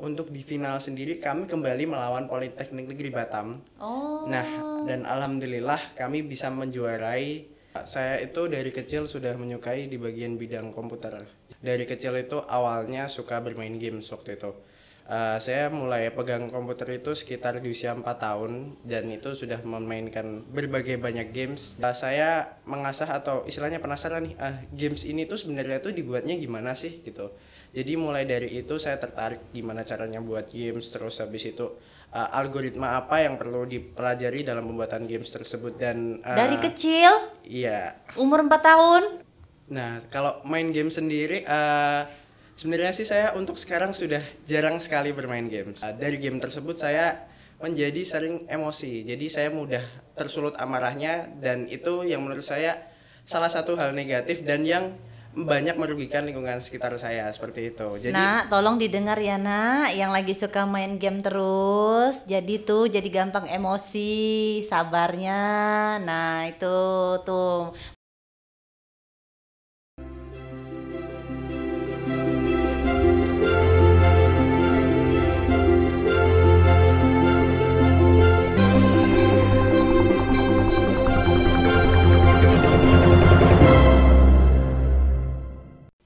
untuk di final sendiri kami kembali melawan Politeknik Negeri Batam. Oh. Nah, dan alhamdulillah kami bisa menjuarai. Saya itu dari kecil sudah menyukai di bagian bidang komputer. Dari kecil itu awalnya suka bermain games waktu itu. Saya mulai pegang komputer itu sekitar di usia 4 tahun dan itu sudah memainkan berbagai banyak games. Saya mengasah atau istilahnya penasaran nih, games ini tuh sebenarnya tuh dibuatnya gimana sih gitu. Jadi mulai dari itu saya tertarik gimana caranya buat games, terus habis itu algoritma apa yang perlu dipelajari dalam pembuatan games tersebut dan Dari kecil, iya. umur 4 tahun. Nah, kalau main game sendiri sebenarnya sih saya untuk sekarang sudah jarang sekali bermain games. Dari game tersebut saya menjadi sering emosi. Jadi saya mudah tersulut amarahnya dan itu yang menurut saya salah satu hal negatif dan yang banyak merugikan lingkungan sekitar saya seperti itu. Jadi Nak, tolong didengar ya nak, yang lagi suka main game terus, jadi gampang emosi, sabarnya. Nah itu tuh.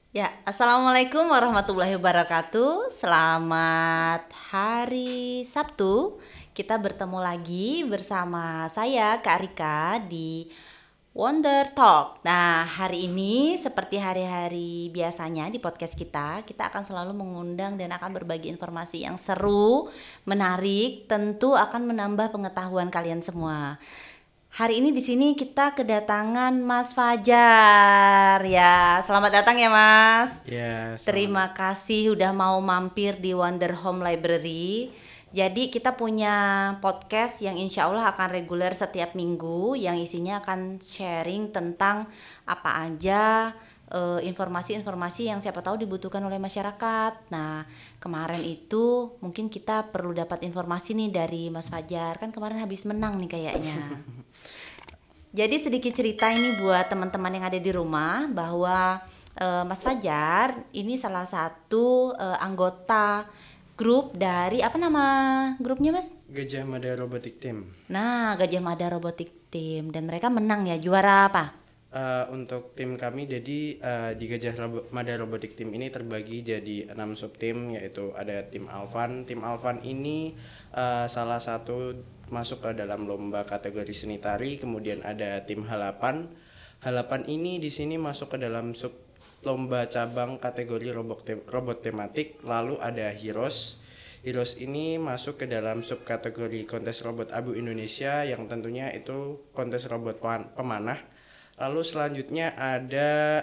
Ya, assalamualaikum warahmatullahi wabarakatuh. Selamat hari Sabtu. Kita bertemu lagi bersama saya Kak Rika di Wonder Talk. Nah, hari ini seperti hari-hari biasanya di podcast kita akan selalu mengundang dan akan berbagi informasi yang seru, menarik, tentu akan menambah pengetahuan kalian semua. Hari ini di sini kita kedatangan Mas Fajar. Ya, selamat datang ya Mas. ya Terima kasih udah mau mampir di Wonder Home Library. Jadi kita punya podcast yang insya Allah akan reguler setiap minggu, yang isinya akan sharing tentang apa aja informasi-informasi yang siapa tahu dibutuhkan oleh masyarakat. Nah, kemarin itu mungkin kita perlu dapat informasi nih dari Mas Fajar. Kan kemarin habis menang nih kayaknya. Jadi sedikit cerita ini buat teman-teman yang ada di rumah bahwa Mas Fajar ini salah satu anggota grup dari apa nama grupnya Mas? Gajah Mada Robotic Team. Nah, Gajah Mada Robotic Team, dan mereka menang ya, juara apa? Untuk tim kami jadi di Mada Robotic Team ini terbagi jadi 6 subtim, yaitu ada tim Alvan. Tim Alvan ini salah satu masuk ke dalam lomba kategori seni tari. Kemudian ada tim Halapan. Halapan ini di sini masuk ke dalam sub lomba cabang kategori robot tematik. Lalu ada Heroes. Heroes ini masuk ke dalam subkategori kontes robot Abu Indonesia yang tentunya itu kontes robot pemanah. Lalu selanjutnya ada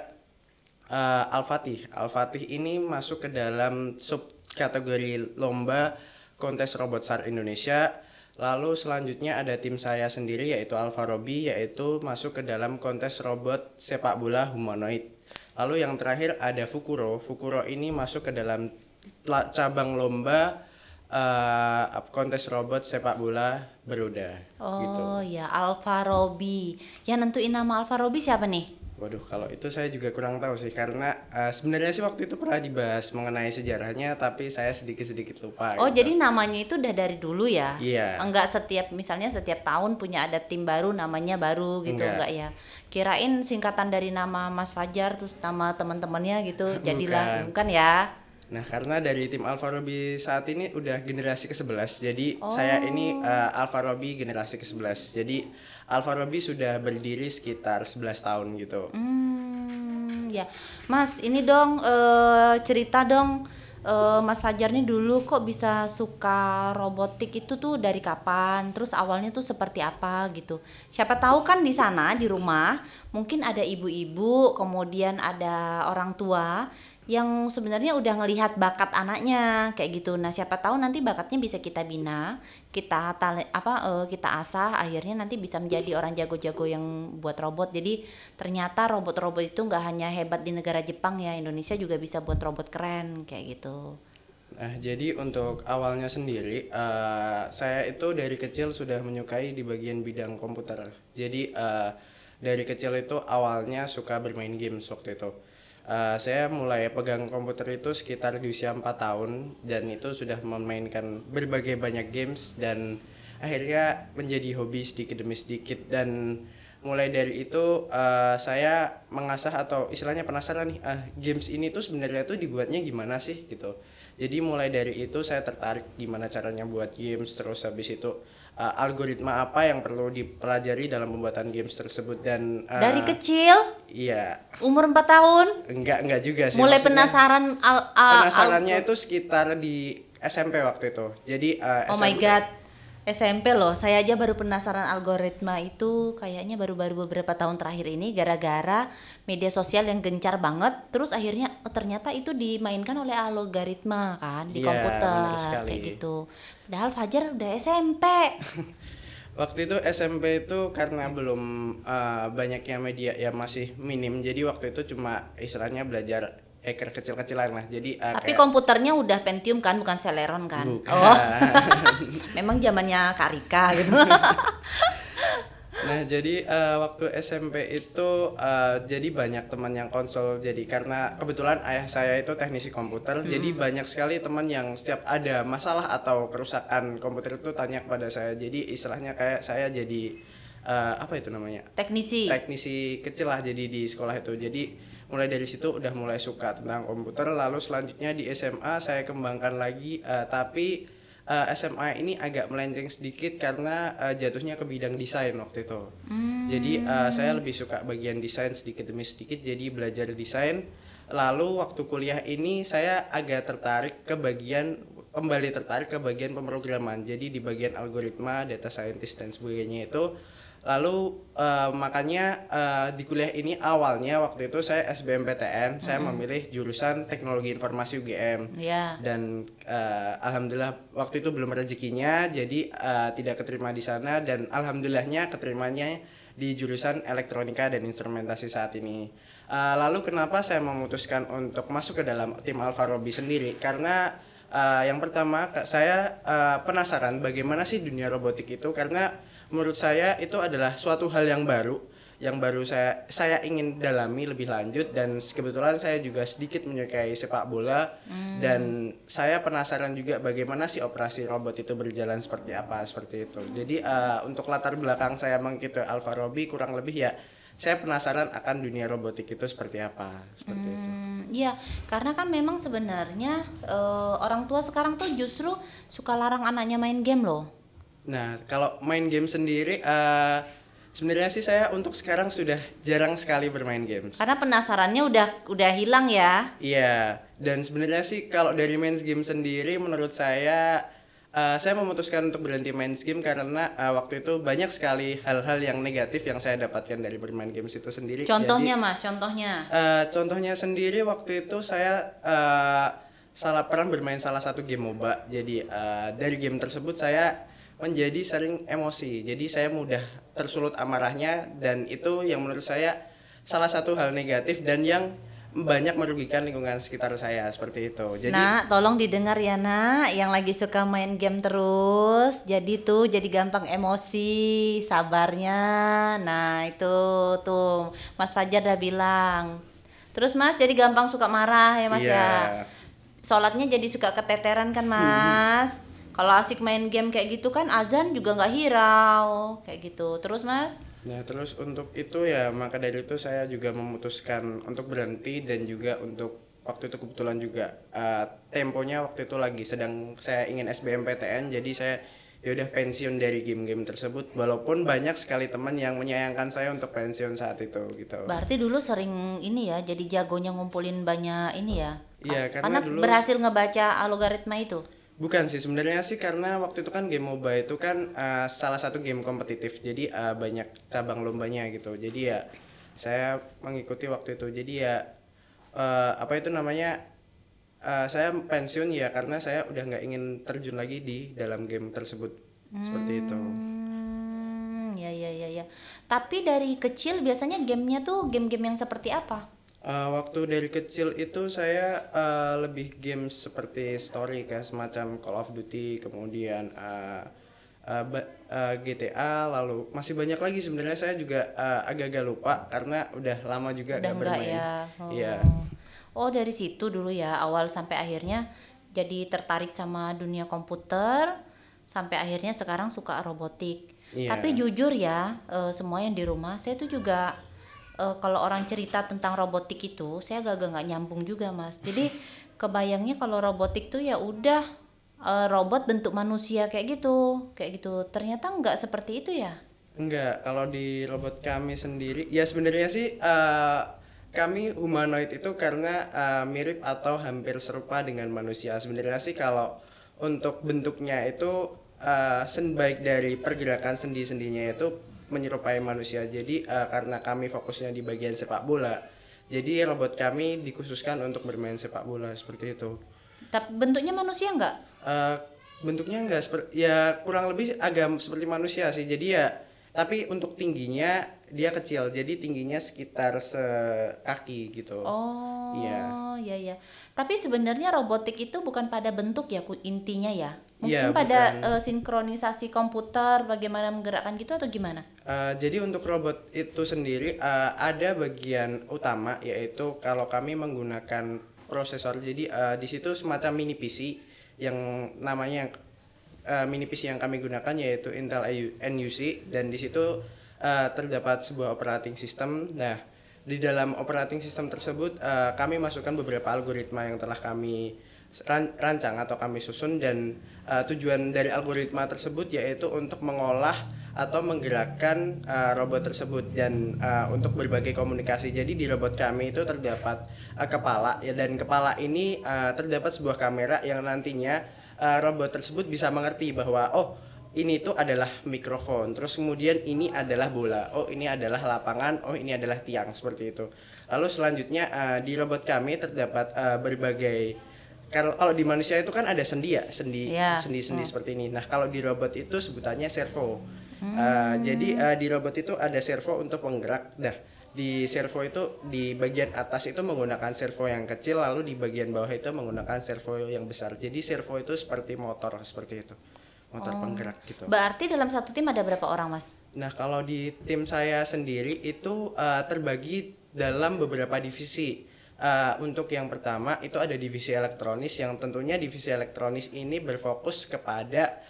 Al-Fatih. Al-Fatih ini masuk ke dalam subkategori lomba kontes robot SAR Indonesia. Lalu selanjutnya ada tim saya sendiri yaitu Alfa Robi, yaitu masuk ke dalam kontes robot sepak bola humanoid. Lalu yang terakhir ada Fukuro. Fukuro ini masuk ke dalam cabang lomba kontes robot sepak bola beroda. Oh gitu. ya, Alfa Robi. Yang nentuin nama Alfa Robi siapa nih? Waduh, kalau itu saya juga kurang tahu sih, karena sebenarnya sih waktu itu pernah dibahas mengenai sejarahnya, tapi saya sedikit-sedikit lupa. Oh, gitu. jadi namanya itu udah dari dulu ya? Iya. Enggak misalnya setiap tahun punya ada tim baru namanya baru gitu, enggak ya? Kirain singkatan dari nama Mas Fajar terus nama teman-temannya gitu, jadilah bukan ya? Nah, karena dari tim Alfa Robi saat ini udah generasi ke-11, jadi saya ini Alfa Robi generasi ke-11. Jadi Alfa Robi sudah berdiri sekitar 11 tahun gitu. Ya, Mas, ini dong cerita dong, Mas Fajar nih dulu kok bisa suka robotik itu tuh dari kapan? Terus awalnya tuh seperti apa gitu? Siapa tahu kan di sana di rumah mungkin ada ibu-ibu, kemudian ada orang tua yang sebenarnya udah ngelihat bakat anaknya kayak gitu. Nah, siapa tahu nanti bakatnya bisa kita bina, kita kita asah, akhirnya nanti bisa menjadi orang jago-jago yang buat robot. Jadi ternyata robot-robot itu nggak hanya hebat di negara Jepang ya, Indonesia juga bisa buat robot keren kayak gitu. Nah, jadi untuk awalnya sendiri, saya itu dari kecil sudah menyukai di bagian bidang komputer. Jadi dari kecil itu awalnya suka bermain games waktu itu. Saya mulai pegang komputer itu sekitar di usia 4 tahun dan itu sudah memainkan berbagai banyak games dan akhirnya menjadi hobi sedikit demi sedikit. Dan mulai dari itu saya mengasah atau istilahnya penasaran nih, games ini tuh sebenarnya tuh dibuatnya gimana sih gitu. Jadi mulai dari itu saya tertarik gimana caranya buat games, terus habis itu algoritma apa yang perlu dipelajari dalam pembuatan games tersebut. Dan Dari kecil, iya, umur 4 tahun, enggak juga sih, mulai maksudnya penasaran penasarannya itu sekitar di SMP waktu itu. Jadi Oh my SMP. god, SMP loh. Saya aja baru penasaran algoritma itu kayaknya baru-baru beberapa tahun terakhir ini gara-gara media sosial yang gencar banget. Terus akhirnya ternyata itu dimainkan oleh algoritma kan di Iya, benar komputer sekali. kayak gitu. Padahal Fajar udah SMP. Waktu itu SMP itu karena belum banyaknya media ya, masih minim. Jadi waktu itu cuma istilahnya belajar hacker kecil-kecilan lah. Jadi Tapi kayak komputernya udah Pentium kan, bukan Celeron kan? bukan. Oh, memang zamannya Karika gitu. Nah, jadi waktu SMP itu jadi banyak teman yang konsol. Jadi karena kebetulan ayah saya itu teknisi komputer, jadi banyak sekali teman yang setiap ada masalah atau kerusakan komputer itu tanya kepada saya. Jadi istilahnya kayak saya jadi apa itu namanya? Teknisi. Teknisi kecil lah jadi di sekolah itu. Jadi mulai dari situ udah mulai suka tentang komputer. Lalu selanjutnya di SMA saya kembangkan lagi, tapi SMA ini agak melenceng sedikit karena jatuhnya ke bidang desain waktu itu. Jadi saya lebih suka bagian desain sedikit demi sedikit, jadi belajar desain. Lalu waktu kuliah ini saya agak kembali tertarik ke bagian pemrograman. Jadi di bagian algoritma, data scientist dan sebagainya itu. Lalu makanya di kuliah ini awalnya waktu itu saya SBMPTN, saya memilih jurusan Teknologi Informasi UGM. Ya. Dan alhamdulillah waktu itu belum rezekinya, jadi tidak keterima di sana, dan alhamdulillahnya keterimanya di jurusan Elektronika dan Instrumentasi saat ini. Lalu kenapa saya memutuskan untuk masuk ke dalam tim Alfa Robi sendiri? Karena yang pertama saya penasaran bagaimana sih dunia robotik itu, karena menurut saya itu adalah suatu hal yang baru saya ingin dalami lebih lanjut. Dan kebetulan saya juga sedikit menyukai sepak bola, dan saya penasaran juga bagaimana sih operasi robot itu berjalan seperti itu. Jadi untuk latar belakang saya mengikuti Alfa Robi kurang lebih ya, saya penasaran akan dunia robotik itu seperti apa, seperti itu. Iya, karena kan memang sebenarnya orang tua sekarang tuh justru suka larang anaknya main game loh. Nah, kalau main game sendiri sebenarnya sih saya untuk sekarang sudah jarang sekali bermain games. Karena penasarannya udah hilang ya. Iya, dan sebenarnya sih kalau dari main game sendiri menurut saya memutuskan untuk berhenti main game karena waktu itu banyak sekali hal-hal yang negatif yang saya dapatkan dari bermain games itu sendiri. Contohnya Jadi, Mas, contohnya. contohnya sendiri waktu itu saya pernah bermain salah satu game MOBA. Jadi dari game tersebut saya menjadi sering emosi. Jadi saya mudah tersulut amarahnya, dan itu yang menurut saya salah satu hal negatif dan yang banyak merugikan lingkungan sekitar saya, seperti itu. Jadi Nak, tolong didengar ya Nak, yang lagi suka main game terus, jadi gampang emosi, sabarnya. Nah itu tuh Mas Fajar udah bilang. Terus Mas jadi gampang suka marah ya Mas iya. ya. Sholatnya jadi suka keteteran kan Mas. Kalau asik main game kayak gitu kan azan juga nggak hirau kayak gitu. Terus Mas? Nah, terus untuk itu ya, maka dari itu saya juga memutuskan untuk berhenti, dan juga untuk waktu itu kebetulan juga temponya waktu itu lagi sedang saya ingin SBMPTN, jadi saya ya udah pensiun dari game-game tersebut, walaupun banyak sekali teman yang menyayangkan saya untuk pensiun saat itu gitu. Berarti dulu sering ini ya, jadi jagonya ngumpulin banyak ini ya. Iya, karena dulu berhasil ngebaca algoritma itu. bukan sih, sebenarnya sih karena waktu itu kan game MOBA itu kan salah satu game kompetitif, jadi banyak cabang lombanya gitu. Jadi ya saya mengikuti waktu itu. Jadi ya apa itu namanya, saya pensiun ya karena saya udah nggak ingin terjun lagi di dalam game tersebut, seperti itu. Ya. Tapi dari kecil biasanya gamenya tuh game-game yang seperti apa? Waktu dari kecil itu saya lebih games seperti story kayak semacam Call of Duty, kemudian GTA, lalu masih banyak lagi sebenarnya. Saya juga agak-agak lupa karena udah lama juga Udah nggak enggak bermain. ya. Iya. Oh, dari situ dulu ya awal sampai akhirnya jadi tertarik sama dunia komputer sampai akhirnya sekarang suka robotik. Tapi Iya. jujur ya, semua yang di rumah saya tuh juga kalau orang cerita tentang robotik itu saya agak nggak nyambung juga Mas. Jadi kebayangnya kalau robotik tuh ya udah robot bentuk manusia kayak gitu. Ternyata nggak seperti itu ya. Enggak, kalau di robot kami sendiri, ya sebenarnya sih kami humanoid itu karena mirip atau hampir serupa dengan manusia. Sebenarnya sih kalau untuk bentuknya itu baik dari pergerakan sendi-sendinya itu menyerupai manusia. Jadi karena kami fokusnya di bagian sepak bola, jadi robot kami dikhususkan untuk bermain sepak bola seperti itu. Tapi bentuknya manusia nggak? Eh, Bentuknya enggak seperti, ya kurang lebih agak seperti manusia sih, jadi ya tapi untuk tingginya dia kecil, jadi tingginya sekitar sekaki gitu. Iya. Oh, ya ya. Tapi sebenarnya robotik itu bukan pada bentuk ya intinya ya. Iya, Mungkin bukan. pada sinkronisasi komputer, bagaimana menggerakkan gitu atau gimana? Jadi untuk robot itu sendiri ada bagian utama, yaitu kalau kami menggunakan prosesor. Jadi di situ semacam mini PC yang namanya mini PC yang kami gunakan yaitu Intel NUC, dan di situ terdapat sebuah operating system. Nah, di dalam operating system tersebut kami masukkan beberapa algoritma yang telah kami rancang atau kami susun, dan tujuan dari algoritma tersebut yaitu untuk mengolah atau menggerakkan robot tersebut, dan untuk berbagai komunikasi. Jadi di robot kami itu terdapat kepala ya, dan kepala ini terdapat sebuah kamera yang nantinya robot tersebut bisa mengerti bahwa oh ini tuh adalah mikrofon, terus kemudian ini adalah bola, oh ini adalah lapangan, oh ini adalah tiang, seperti itu. Lalu selanjutnya di robot kami terdapat berbagai, kalau di manusia itu kan ada sendi ya, Iya. sendi seperti ini. Nah kalau di robot itu sebutannya servo. Jadi di robot itu ada servo untuk penggerak. Nah di servo itu di bagian atas itu menggunakan servo yang kecil, lalu di bagian bawah itu menggunakan servo yang besar. Jadi servo itu seperti motor, seperti itu, motor penggerak gitu. Berarti dalam satu tim ada berapa orang, Mas? Nah, kalau di tim saya sendiri itu terbagi dalam beberapa divisi. Untuk yang pertama itu ada divisi elektronis, yang tentunya divisi elektronis ini berfokus kepada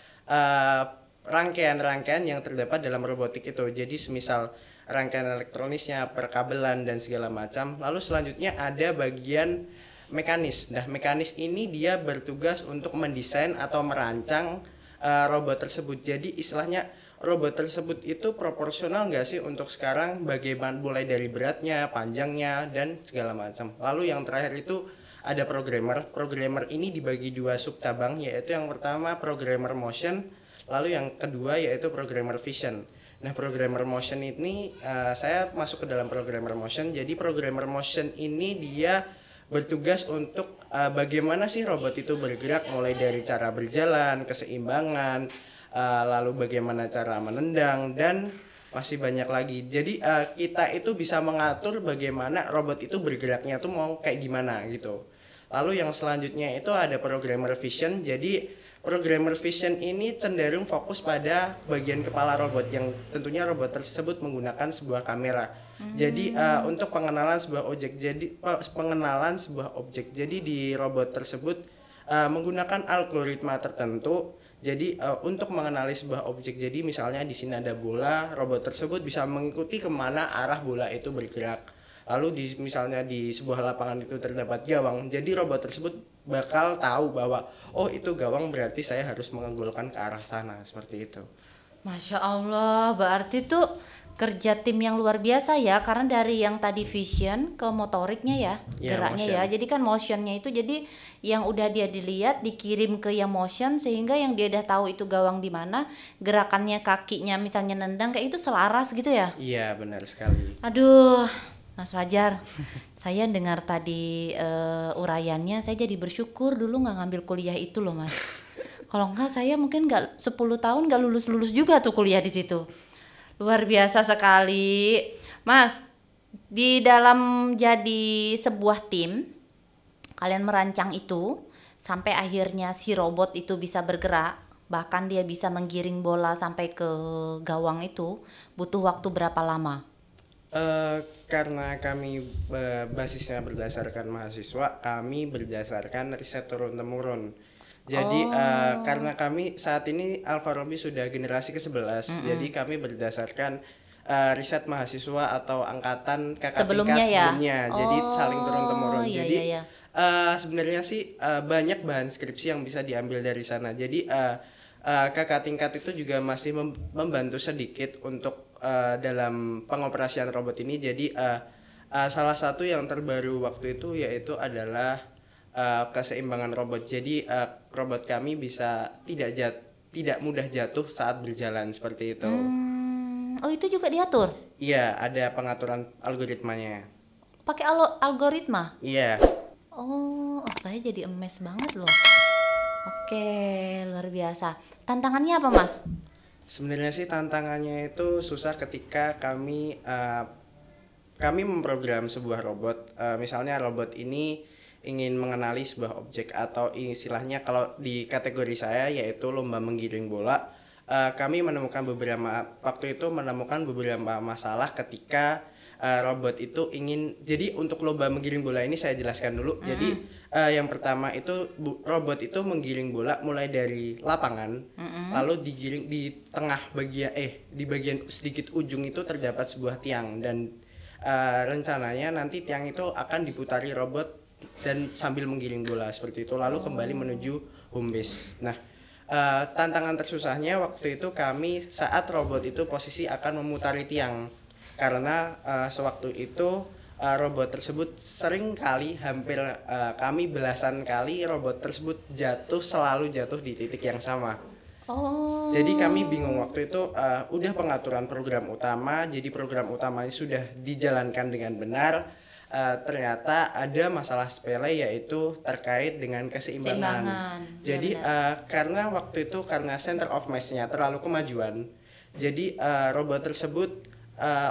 rangkaian-rangkaian yang terdapat dalam robotik itu. Jadi semisal rangkaian elektronisnya, perkabelan dan segala macam. Lalu selanjutnya ada bagian mekanis. Nah, mekanis ini dia bertugas untuk mendesain atau merancang robot tersebut. Jadi istilahnya robot tersebut itu proporsional nggak sih untuk sekarang, bagaimana mulai dari beratnya, panjangnya, dan segala macam. Lalu yang terakhir itu ada programmer. Programmer ini dibagi dua sub cabang, yaitu yang pertama programmer motion, lalu yang kedua yaitu programmer vision. Nah, programmer motion ini saya masuk ke dalam programmer motion. Jadi programmer motion ini dia bertugas untuk bagaimana sih robot itu bergerak, mulai dari cara berjalan, keseimbangan, lalu bagaimana cara menendang, dan masih banyak lagi. Jadi kita itu bisa mengatur bagaimana robot itu bergeraknya tuh mau kayak gimana gitu. Lalu yang selanjutnya itu ada programmer vision. Jadi programmer vision ini cenderung fokus pada bagian kepala robot, yang tentunya robot tersebut menggunakan sebuah kamera. Jadi untuk pengenalan sebuah objek, jadi di robot tersebut menggunakan algoritma tertentu. Jadi untuk mengenali sebuah objek, jadi misalnya di sini ada bola, robot tersebut bisa mengikuti kemana arah bola itu bergerak. Lalu misalnya di sebuah lapangan itu terdapat gawang, jadi robot tersebut bakal tahu bahwa oh itu gawang, berarti saya harus menggolkan ke arah sana, seperti itu. Masya Allah, berarti tuh kerja tim yang luar biasa ya, karena dari yang tadi vision ke motoriknya ya, Ya, geraknya motion. ya. Jadi kan motionnya itu jadi yang udah dia dilihat dikirim ke yang motion, sehingga yang dia udah tahu itu gawang di mana, gerakannya kakinya misalnya nendang kayak itu selaras gitu ya. Iya, benar sekali. Aduh, Mas Fajar, saya dengar tadi uraiannya, saya jadi bersyukur dulu nggak ngambil kuliah itu loh Mas. Kalau enggak saya mungkin nggak 10 tahun nggak lulus juga tuh kuliah di situ. Luar biasa sekali, Mas. Di dalam jadi sebuah tim, kalian merancang itu sampai akhirnya si robot itu bisa bergerak, bahkan dia bisa menggiring bola sampai ke gawang itu, butuh waktu berapa lama? Karena kami basisnya berdasarkan mahasiswa, kami berdasarkan riset turun-temurun. Jadi Oh, karena kami saat ini Alfa Romeo sudah generasi ke-11, jadi mm-mm. kami berdasarkan riset mahasiswa atau angkatan kakak tingkat Sebelumnya ya. sebelumnya. Jadi saling Oh, turun-temurun. iya iya Jadi iya. sebenarnya sih banyak bahan skripsi yang bisa diambil dari sana. Jadi kakak tingkat itu juga masih membantu sedikit untuk dalam pengoperasian robot ini. Jadi salah satu yang terbaru waktu itu yaitu adalah keseimbangan robot. Jadi robot kami bisa tidak mudah jatuh saat berjalan seperti itu. Oh itu juga diatur. Iya, ada pengaturan algoritmanya. Pakai algoritma. Iya. Oh, saya jadi emes banget loh. Oke, luar biasa. Tantangannya apa, Mas? Sebenarnya sih tantangannya itu susah ketika kami memprogram sebuah robot. Misalnya robot ini ingin mengenali sebuah objek atau istilahnya kalau di kategori saya yaitu lomba menggiring bola. Kami menemukan beberapa masalah ketika robot itu ingin, jadi untuk lomba menggiring bola ini saya jelaskan dulu. Jadi yang pertama itu robot itu menggiring bola mulai dari lapangan, lalu digiring di di bagian sedikit ujung itu terdapat sebuah tiang, dan rencananya nanti tiang itu akan diputari robot dan sambil menggiring bola seperti itu, lalu kembali menuju home base. Nah, tantangan tersusahnya waktu itu kami saat robot itu posisi akan memutari tiang, karena sewaktu itu robot tersebut sering kali, hampir kami belasan kali robot tersebut selalu jatuh di titik yang sama. Jadi kami Oh, bingung waktu itu, udah pengaturan program utama, jadi program utamanya sudah dijalankan dengan benar, ternyata ada masalah sepele yaitu terkait dengan keseimbangan. seimbangan. Ya Jadi benar. karena center of mass-nya terlalu kemajuan, jadi robot tersebut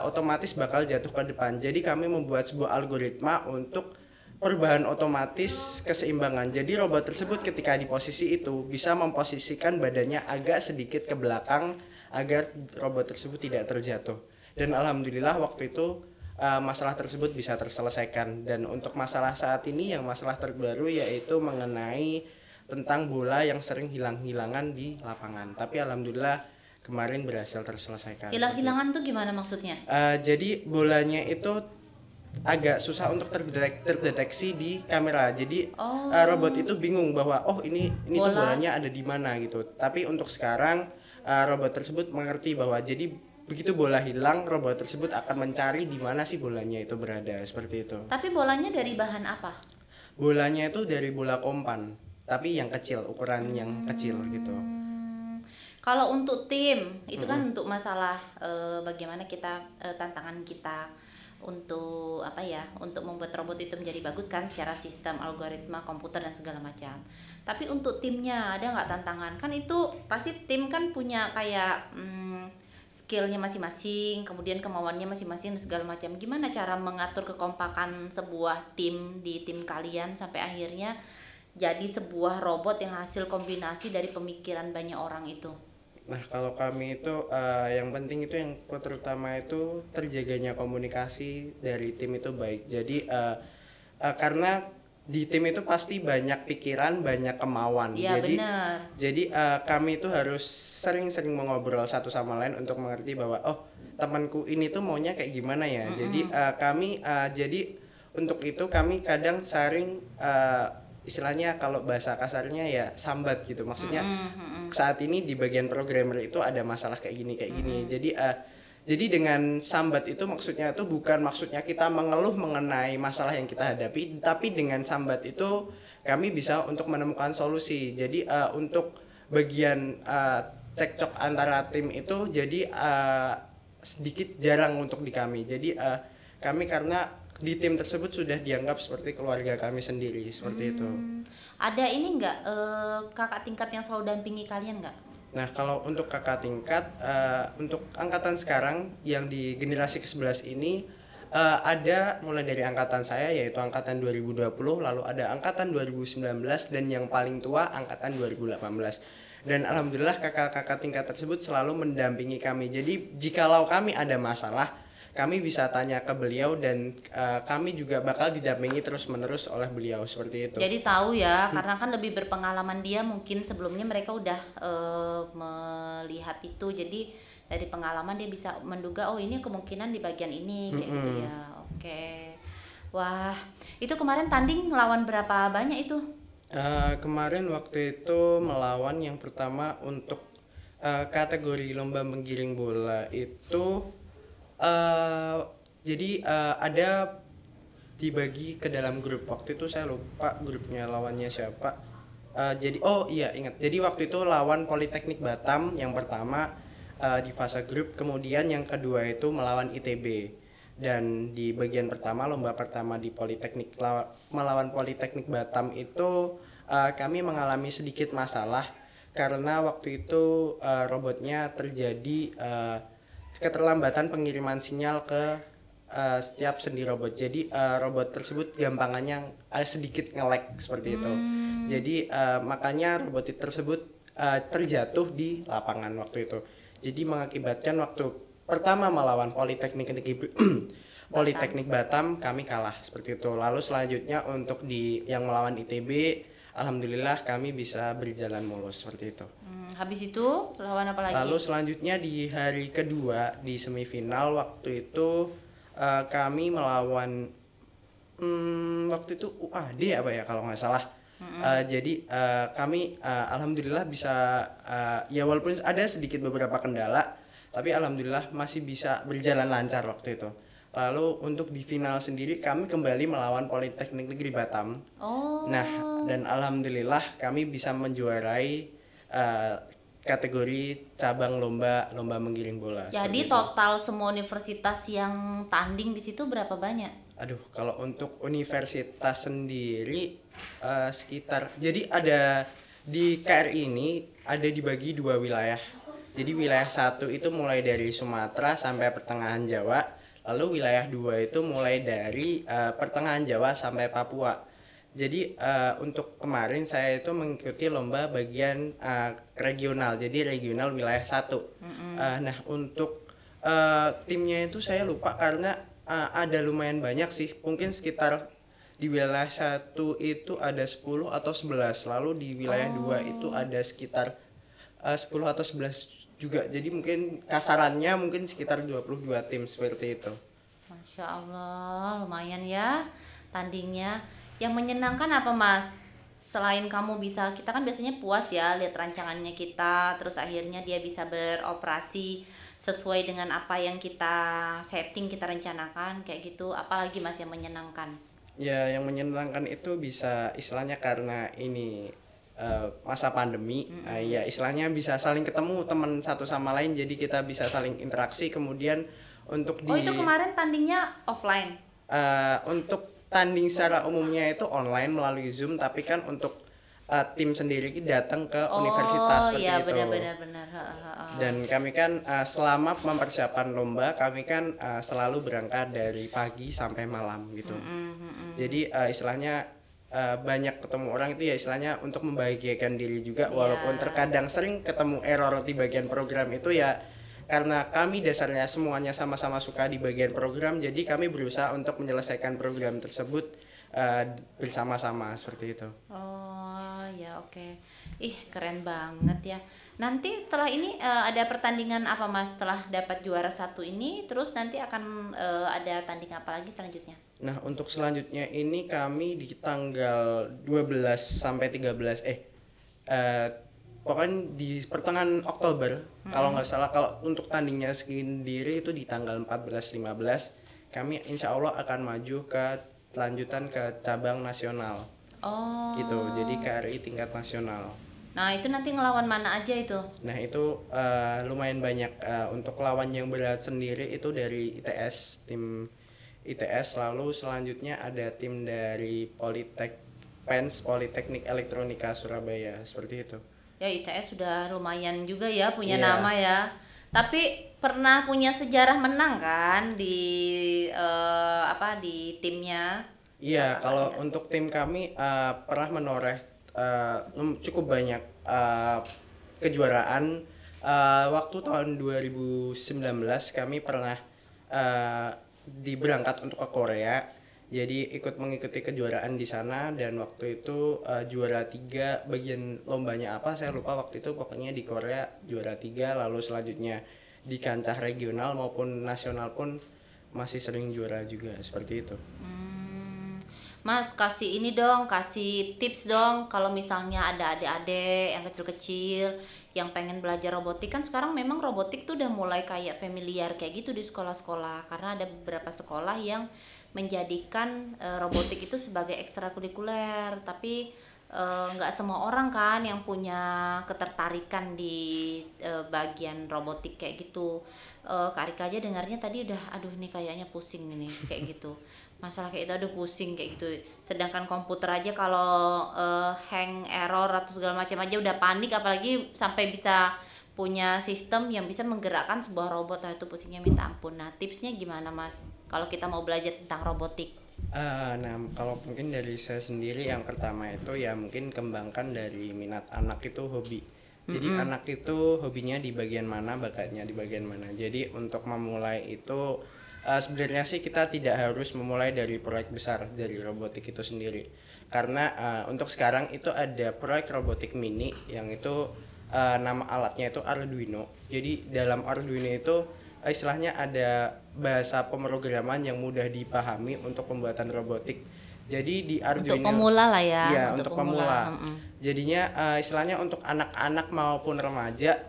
otomatis bakal jatuh ke depan. Jadi kami membuat sebuah algoritma untuk perubahan otomatis keseimbangan. Jadi robot tersebut ketika di posisi itu bisa memposisikan badannya agak sedikit ke belakang agar robot tersebut tidak terjatuh. Dan alhamdulillah waktu itu masalah tersebut bisa terselesaikan. Dan untuk masalah saat ini yang masalah terbaru yaitu mengenai tentang bola yang sering hilang-hilangan di lapangan. Tapi alhamdulillah kemarin berhasil terselesaikan seperti itu. Hilang-hilangan tuh gimana maksudnya? Jadi bolanya itu agak susah untuk terdeteksi di kamera. Jadi robot Oh, itu bingung bahwa oh ini tuh bola. bolanya ada di mana gitu. Tapi untuk sekarang robot tersebut mengerti bahwa jadi begitu bola hilang, robot tersebut akan mencari di mana sih bolanya itu berada seperti itu. Tapi bolanya dari bahan apa? Bolanya itu dari bola kompan, tapi yang kecil, ukuran yang kecil gitu. Kalau untuk tim, itu kan untuk masalah bagaimana kita tantangan kita untuk apa ya, untuk membuat robot itu menjadi bagus kan secara sistem, algoritma, komputer dan segala macam. Tapi untuk timnya ada nggak tantangan? Kan itu pasti tim kan punya kayak skillnya masing-masing, kemudian kemauannya masing-masing dan segala macam. Gimana cara mengatur kekompakan sebuah tim di tim kalian sampai akhirnya jadi sebuah robot yang hasil kombinasi dari pemikiran banyak orang itu? Nah, kalau kami itu yang penting itu yang terutama itu terjaganya komunikasi dari tim itu baik. Jadi karena di tim itu pasti banyak pikiran, banyak kemauan. Iya bener. Jadi kami itu harus sering-sering mengobrol satu sama lain untuk mengerti bahwa oh, temanku ini tuh maunya kayak gimana ya. Jadi jadi untuk itu kami kadang sering istilahnya kalau bahasa kasarnya ya sambat gitu. Maksudnya saat ini di bagian programmer itu ada masalah kayak gini kayak gini. Jadi dengan sambat itu maksudnya itu bukan maksudnya kita mengeluh mengenai masalah yang kita hadapi, tapi dengan sambat itu kami bisa untuk menemukan solusi. Jadi untuk bagian cekcok antara tim itu jadi sedikit jarang untuk di kami. Jadi kami karena di tim tersebut sudah dianggap seperti keluarga kami sendiri seperti itu. Ada ini nggak kakak tingkat yang selalu dampingi kalian nggak? Nah, kalau untuk kakak tingkat, untuk angkatan sekarang yang di generasi ke-11 ini, ada mulai dari angkatan saya yaitu angkatan 2020, lalu ada angkatan 2019, dan yang paling tua angkatan 2018. Dan alhamdulillah kakak-kakak tingkat tersebut selalu mendampingi kami. Jadi jikalau kami ada masalah, kami bisa tanya ke beliau dan kami juga bakal didampingi terus-menerus oleh beliau seperti itu. Jadi tahu ya, karena kan lebih berpengalaman dia, mungkin sebelumnya mereka udah melihat itu, jadi dari pengalaman dia bisa menduga oh ini kemungkinan di bagian ini kayak gitu ya. Oke. Wah, itu kemarin tanding lawan berapa banyak itu? Kemarin waktu itu melawan yang pertama untuk kategori lomba menggiring bola itu jadi ada dibagi ke dalam grup. Waktu itu saya lupa grupnya lawannya siapa. Jadi oh iya ingat. Jadi waktu itu lawan Politeknik Batam yang pertama di fase grup, kemudian yang kedua itu melawan ITB. Dan di bagian pertama, lomba pertama di Politeknik melawan Politeknik Batam itu kami mengalami sedikit masalah karena waktu itu robotnya terjadi keterlambatan pengiriman sinyal ke setiap sendi robot. Jadi robot tersebut gampangannya sedikit nge-lag seperti itu. Jadi makanya robot tersebut terjatuh di lapangan waktu itu. Jadi mengakibatkan waktu pertama melawan Politeknik Batam kami kalah seperti itu. Lalu selanjutnya untuk di yang melawan ITB, alhamdulillah kami bisa berjalan mulus seperti itu. Habis itu lawan apa lagi? Lalu selanjutnya di hari kedua di semifinal waktu itu kami melawan waktu itu UAD apa ya kalau nggak salah. Jadi kami alhamdulillah bisa ya walaupun ada sedikit beberapa kendala, tapi alhamdulillah masih bisa berjalan lancar waktu itu. Lalu untuk di final sendiri kami kembali melawan Politeknik Negeri Batam. Nah, dan alhamdulillah kami bisa menjuarai kategori cabang lomba menggiring bola. Jadi total semua universitas yang tanding di situ berapa banyak? Aduh, kalau untuk universitas sendiri sekitar, jadi ada di KRI ini ada dibagi dua wilayah. Jadi wilayah satu itu mulai dari Sumatera sampai pertengahan Jawa, lalu wilayah dua itu mulai dari pertengahan Jawa sampai Papua. Jadi untuk kemarin saya itu mengikuti lomba bagian regional, jadi regional wilayah 1. Nah untuk timnya itu saya lupa karena ada lumayan banyak sih, mungkin sekitar di wilayah 1 itu ada 10 atau 11, lalu di wilayah 2 itu ada sekitar 10 atau 11 juga, jadi mungkin kasarannya mungkin sekitar 22 tim seperti itu. Masya Allah, lumayan ya tandingnya. Yang menyenangkan apa Mas? Selain kamu bisa, kita kan biasanya puas ya lihat rancangannya kita, terus akhirnya dia bisa beroperasi sesuai dengan apa yang kita setting, kita rencanakan kayak gitu. Apalagi Mas yang menyenangkan? Ya, yang menyenangkan itu bisa istilahnya karena ini masa pandemi, ya istilahnya bisa saling ketemu teman satu sama lain, jadi kita bisa saling interaksi. Kemudian untuk itu kemarin tandingnya offline? Untuk tanding secara umumnya itu online melalui Zoom, tapi kan untuk tim sendiri datang ke universitas seperti iya, itu. Benar. Dan kami kan selama mempersiapkan lomba kami kan selalu berangkat dari pagi sampai malam gitu. Jadi istilahnya banyak ketemu orang itu ya istilahnya untuk membahagiakan diri juga, walaupun terkadang sering ketemu error di bagian program itu ya. Karena kami dasarnya semuanya sama-sama suka di bagian program, jadi kami berusaha untuk menyelesaikan program tersebut bersama-sama seperti itu. Oh ya, oke. Ih, keren banget ya. Nanti setelah ini ada pertandingan apa Mas? Setelah dapat juara 1 ini, terus nanti akan ada tanding apa lagi selanjutnya? Nah, untuk selanjutnya ini kami di tanggal 12 sampai 13 pokoknya di pertengahan Oktober kalau nggak salah. Kalau untuk tandingnya sendiri itu di tanggal 14-15 kami insya Allah akan maju ke lanjutan ke cabang nasional. Gitu, jadi KRI tingkat nasional. Nah itu nanti ngelawan mana aja itu? Nah itu lumayan banyak. Untuk lawan yang berat sendiri itu dari ITS, tim ITS, lalu selanjutnya ada tim dari Politeknik Elektronika Surabaya, seperti itu. Ya ITS sudah lumayan juga ya punya nama ya. Tapi pernah punya sejarah menang kan di di timnya? Iya, kalau untuk tim kami pernah menoreh cukup banyak kejuaraan. Waktu tahun 2019 kami pernah diberangkat untuk ke Korea. Jadi ikut mengikuti kejuaraan di sana dan waktu itu juara 3 bagian lombanya apa saya lupa waktu itu, pokoknya di Korea juara 3, lalu selanjutnya di kancah regional maupun nasional pun masih sering juara juga seperti itu. Mas, kasih ini dong, kasih tips dong kalau misalnya ada adik-adik yang kecil-kecil yang pengen belajar robotik. Kan sekarang memang robotik tuh udah mulai kayak familiar kayak gitu di sekolah-sekolah, karena ada beberapa sekolah yang menjadikan robotik itu sebagai ekstrakurikuler, tapi nggak semua orang kan yang punya ketertarikan di bagian robotik kayak gitu. Kak Rika aja dengarnya tadi udah aduh nih kayaknya pusing ini kayak gitu, masalah kayak itu aduh pusing kayak gitu. Sedangkan komputer aja kalau hang, error atau segala macam aja udah panik, apalagi sampai bisa punya sistem yang bisa menggerakkan sebuah robot. Nah itu pusingnya minta ampun. Nah tipsnya gimana Mas kalau kita mau belajar tentang robotik? Nah, kalau mungkin dari saya sendiri yang pertama itu ya mungkin kembangkan dari minat anak itu hobi. Jadi anak itu hobinya di bagian mana, bakatnya di bagian mana. Jadi untuk memulai itu sebenarnya sih kita tidak harus memulai dari proyek besar dari robotik itu sendiri. Karena untuk sekarang itu ada proyek robotik mini yang itu nama alatnya itu Arduino. Jadi dalam Arduino itu istilahnya ada bahasa pemrograman yang mudah dipahami untuk pembuatan robotik. Jadi di Arduino Untuk pemula lah ya. Iya, untuk pemula. Jadinya istilahnya untuk anak-anak maupun remaja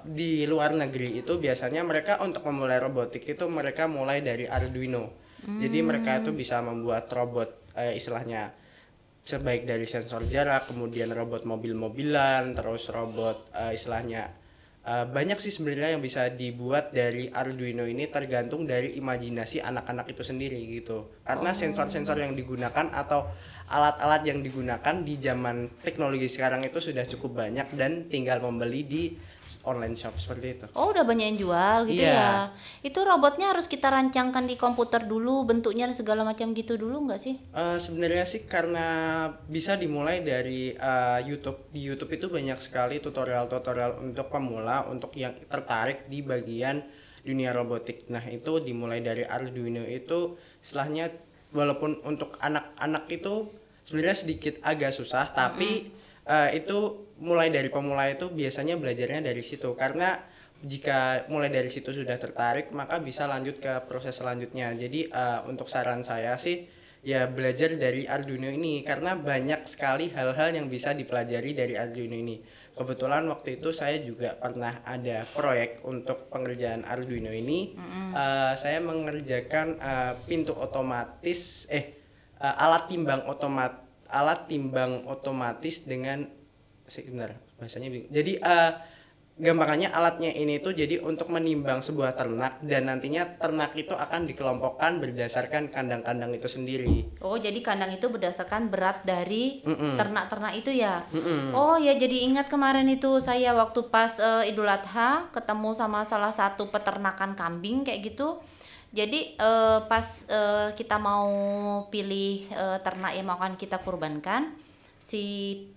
di luar negeri itu biasanya mereka untuk memulai robotik itu mereka mulai dari Arduino. Jadi mereka itu bisa membuat robot istilahnya sebaik dari sensor jarak, kemudian robot mobil-mobilan, terus robot istilahnya banyak sih sebenarnya yang bisa dibuat dari Arduino ini, tergantung dari imajinasi anak-anak itu sendiri gitu. Karena sensor-sensor yang digunakan atau alat-alat yang digunakan di zaman teknologi sekarang itu sudah cukup banyak dan tinggal membeli di online shop seperti itu. Oh udah banyak yang jual gitu ya. Itu robotnya harus kita rancangkan di komputer dulu, bentuknya dan segala macam gitu dulu nggak sih? Sebenarnya sih karena bisa dimulai dari YouTube. Di YouTube itu banyak sekali tutorial-tutorial untuk pemula, untuk yang tertarik di bagian dunia robotik. Nah itu dimulai dari Arduino itu, setelahnya walaupun untuk anak-anak itu sebenarnya sedikit agak susah, tapi itu mulai dari pemula itu biasanya belajarnya dari situ, karena jika mulai dari situ sudah tertarik maka bisa lanjut ke proses selanjutnya. Jadi untuk saran saya sih ya belajar dari Arduino ini, karena banyak sekali hal-hal yang bisa dipelajari dari Arduino ini. Kebetulan waktu itu saya juga pernah ada proyek untuk pengerjaan Arduino ini. Saya mengerjakan pintu otomatis alat timbang otomatis dengan sebentar bahasanya bingung. Jadi gambarannya alatnya ini tuh jadi untuk menimbang sebuah ternak, dan nantinya ternak itu akan dikelompokkan berdasarkan kandang-kandang itu sendiri. Oh jadi kandang itu berdasarkan berat dari ternak-ternak itu ya. Oh ya, jadi ingat kemarin itu saya waktu pas Idul Adha ketemu sama salah satu peternakan kambing kayak gitu. Jadi pas kita mau pilih ternak yang mau akan kita kurbankan, si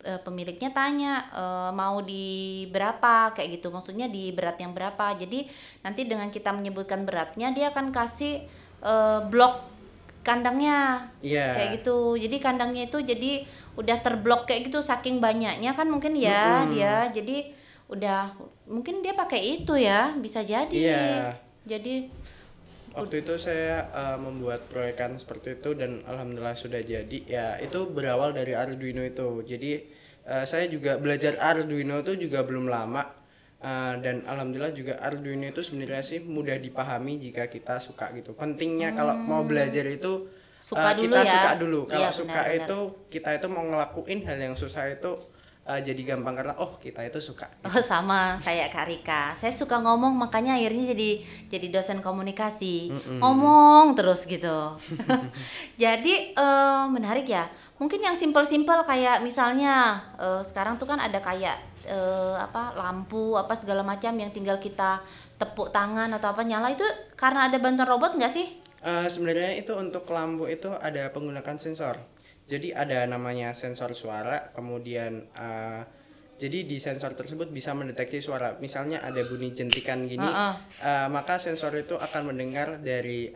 pemiliknya tanya mau di berapa kayak gitu, maksudnya di berat yang berapa. Jadi nanti dengan kita menyebutkan beratnya dia akan kasih blok kandangnya kayak gitu. Jadi kandangnya itu jadi udah terblok kayak gitu saking banyaknya kan mungkin ya dia. Jadi udah mungkin dia pakai itu ya, bisa jadi. Jadi waktu itu saya membuat proyekan seperti itu dan alhamdulillah sudah jadi. Ya itu berawal dari Arduino itu. Jadi saya juga belajar Arduino itu juga belum lama, dan alhamdulillah juga Arduino itu sebenarnya sih mudah dipahami jika kita suka gitu. Pentingnya kalau mau belajar itu suka dulu kita ya. suka dulu. Kalau Iya, suka benar. itu kita itu mau ngelakuin hal yang susah itu jadi gampang karena kita itu suka. Oh sama kayak Kak Rika, saya suka ngomong makanya akhirnya jadi dosen komunikasi, ngomong terus gitu. Jadi menarik ya. Mungkin yang simpel-simpel kayak misalnya sekarang tuh kan ada kayak lampu apa segala macam yang tinggal kita tepuk tangan atau apa nyala, itu karena ada bantuan robot nggak sih? Sebenarnya itu untuk lampu itu ada penggunakan sensor. Jadi ada namanya sensor suara, kemudian Jadi di sensor tersebut bisa mendeteksi suara. Misalnya ada bunyi jentikan gini, maka sensor itu akan mendengar dari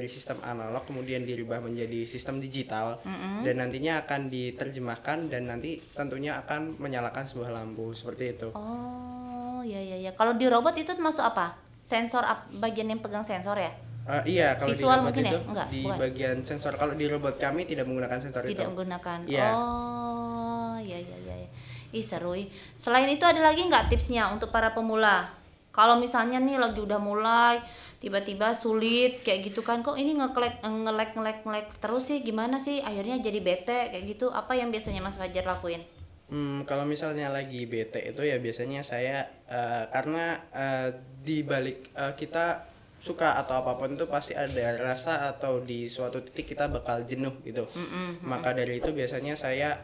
sistem analog kemudian dirubah menjadi sistem digital dan nantinya akan diterjemahkan dan nanti tentunya akan menyalakan sebuah lampu seperti itu. Oh, ya. Kalau di robot itu masuk apa? Sensor bagian yang pegang sensor ya? Iya, kalau visual di robot mungkin itu ya? Enggak, di bukan. bagian sensor. Kalau di robot kami tidak menggunakan sensor itu. Tidak menggunakan. Iya. Oh, ya. Ih, seru. Selain itu ada lagi nggak tipsnya untuk para pemula? Kalau misalnya nih lagi udah mulai tiba-tiba sulit kayak gitu kan, kok ini ngelek terus sih, gimana sih akhirnya jadi bete kayak gitu, apa yang biasanya Mas Fajar lakuin? Kalau misalnya lagi bete itu ya biasanya saya karena di balik kita suka atau apapun itu pasti ada rasa atau di suatu titik kita bakal jenuh gitu. Maka dari itu biasanya saya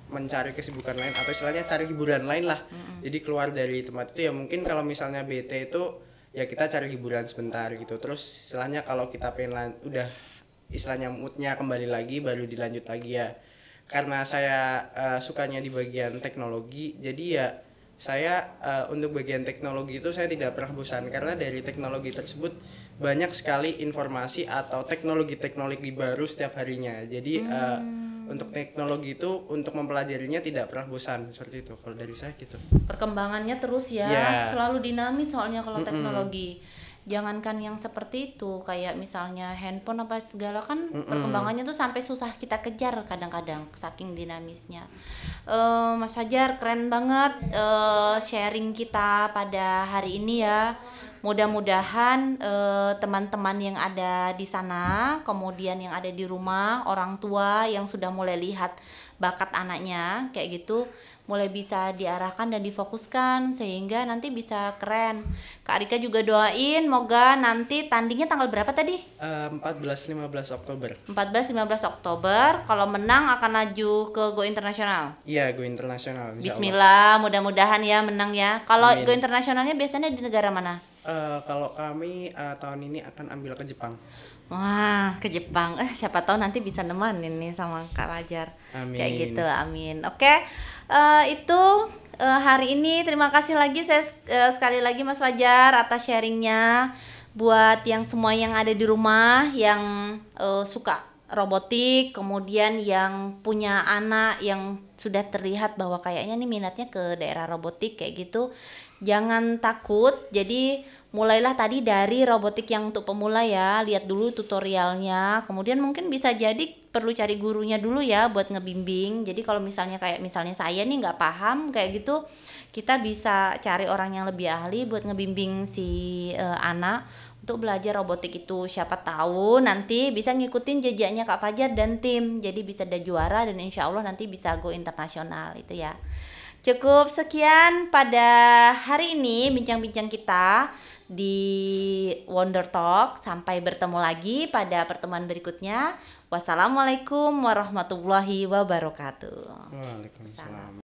mencari kesibukan lain atau istilahnya cari hiburan lain lah. Jadi keluar dari tempat itu ya mungkin kalau misalnya bete itu ya kita cari hiburan sebentar gitu. Terus istilahnya kalau kita pengen udah istilahnya moodnya kembali lagi baru dilanjut lagi ya. Karena saya sukanya di bagian teknologi, jadi ya saya untuk bagian teknologi itu saya tidak pernah bosan karena dari teknologi tersebut banyak sekali informasi atau teknologi baru setiap harinya. Jadi untuk teknologi itu untuk mempelajarinya tidak pernah bosan seperti itu kalau dari saya gitu. Perkembangannya terus ya, selalu dinamis soalnya kalau teknologi. Jangankan yang seperti itu, kayak misalnya handphone apa segala kan perkembangannya tuh sampai susah kita kejar kadang-kadang saking dinamisnya. Mas Fajar keren banget sharing kita pada hari ini ya. Mudah-mudahan teman-teman yang ada di sana, kemudian yang ada di rumah, orang tua yang sudah mulai lihat bakat anaknya kayak gitu, mulai bisa diarahkan dan difokuskan sehingga nanti bisa keren. Kak Rika juga doain moga nanti tandingnya tanggal berapa tadi? 14-15 Oktober. 14-15 Oktober. Kalau menang akan maju ke Go Internasional. Iya, Go Internasional. Bismillah, mudah-mudahan ya menang ya. Kalau Go Internasionalnya biasanya di negara mana? Kalau kami tahun ini akan ambil ke Jepang. Wah, ke Jepang. Siapa tahu nanti bisa nemenin nih sama Kak Fajar. Amin. Kayak gitu, amin. Oke, itu hari ini terima kasih lagi saya sekali lagi Mas Fajar atas sharingnya. Buat yang semua yang ada di rumah yang suka robotik, kemudian yang punya anak yang sudah terlihat bahwa kayaknya nih minatnya ke daerah robotik kayak gitu, jangan takut. Jadi mulailah tadi dari robotik yang untuk pemula ya, lihat dulu tutorialnya, kemudian mungkin bisa jadi perlu cari gurunya dulu ya buat ngebimbing. Jadi kalau misalnya kayak misalnya saya nih nggak paham kayak gitu, kita bisa cari orang yang lebih ahli buat ngebimbing si anak untuk belajar robotik itu. Siapa tahu nanti bisa ngikutin jejaknya Kak Fajar dan tim, jadi bisa ada juara dan insya Allah nanti bisa go internasional itu ya. Cukup sekian pada hari ini bincang-bincang kita di Wonder Talk. Sampai bertemu lagi pada pertemuan berikutnya. Wassalamualaikum warahmatullahi wabarakatuh. Waalaikumsalam.